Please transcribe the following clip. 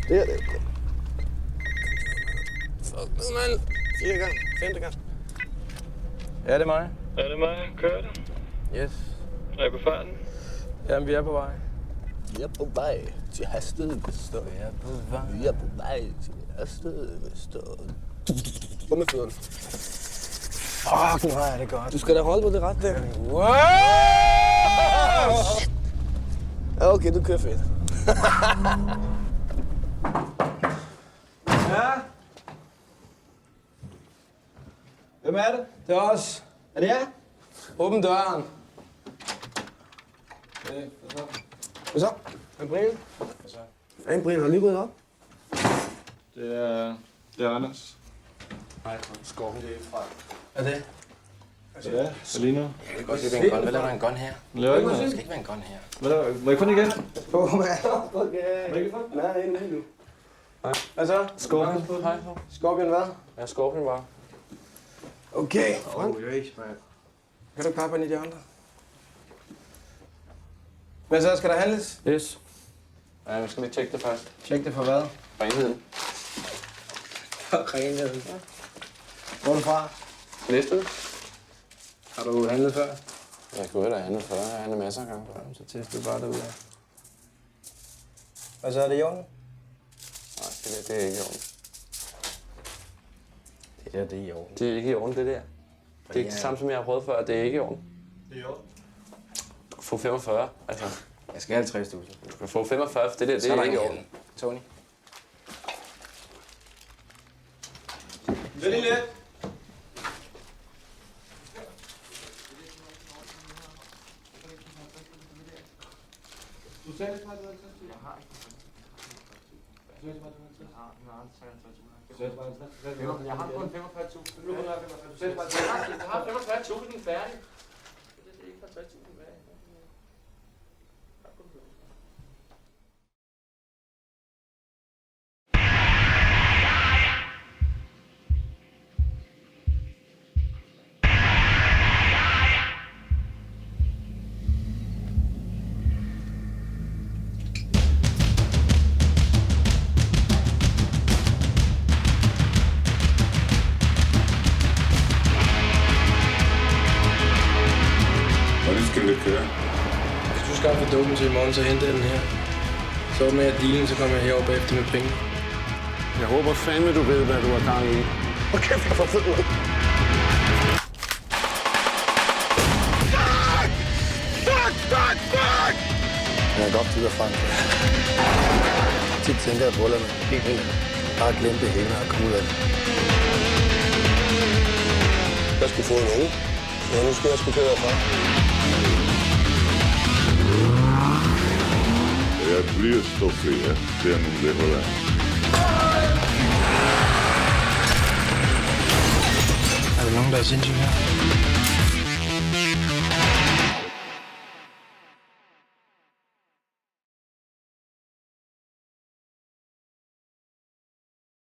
Det er det. Fuck ned, mand. 4 gang. 5. gang. Ja, det er mig. Er det mig? Kører det? Yes. Er jeg på farten? Jamen, vi er på vej. Vi er på vej til Herstedvester. Vi er på vej. Vi er på vej til Herstedvester. Hvor med fødderne? Fuck, nu har jeg det godt. Du skal da holde på det ret der. Wow! Ja, okay, du kører fedt. Ja? Hvem er det? Det er os. Er det jer? Åbn døren. Okay, hvad så? Hvad er Brian? Hvad så? Hvad Brian, har lige ryddet op? Det er Anders. Nej, Skorpen, det er fra. Hvad er det? Hvad er det? Hvad ligner? Jeg kan godt lide en gun. Hvad laver der en gun her? Hvad laver ikke Der noget? skal ikke være en gun her. Hvad laver Må jeg kun igen? Åh, mand. Okay. Nej, ikke nu. Hvad så? Skorpion. Hej. Skorpion hvad? Ja, Skorpion bare. Okay, Frank. Kan du klappe ind i de andre? Hvad så? Skal der handles? Yes. Ja, vi skal lige tjekke det først. Tjek det for hvad? Renheden. For renheden. Hvor er du fra? Næstved. Har du handlet før? Jeg kunne have handlet før. Jeg har handlet masser af gange før. Så tester du bare derude. Hvad så er det i orden? Nej, det er ikke i orden. Det er i orden. Det er ikke i orden, det der. Det er ikke det samme, som jeg har prøvet før. Det er ikke i orden. Det er i orden. Du kan få 45. Altså, Jeg skal have 50.000. du kan få 45, for det der, det Så er er der ikke i ingen orden. Tony. Vend lige lidt. Du sagde det, jeg har ikke. Jeg har kun 45.000. Du har 45.000 færdig. Det er ikke 50.000 færdig. Hvordan skal det køre? Hvis du skaffer dopen til i morgen, så henter jeg den her. Så med at dealen, så kommer jeg herover bagefter med penge. Jeg håber fandme, du ved, hvad du har gang i. Hvor kæft, jeg får fed ud. Jeg er godt til Frank. Tit tænker jeg på det helt vildt. Bare glem det hele og komme ud af det. Jeg skulle få en unge. Så nu skal jeg sgu køre herfra. Jeg bliver stå flere. Det er nogle, det holder. Er der nogen, der er sindssyge her?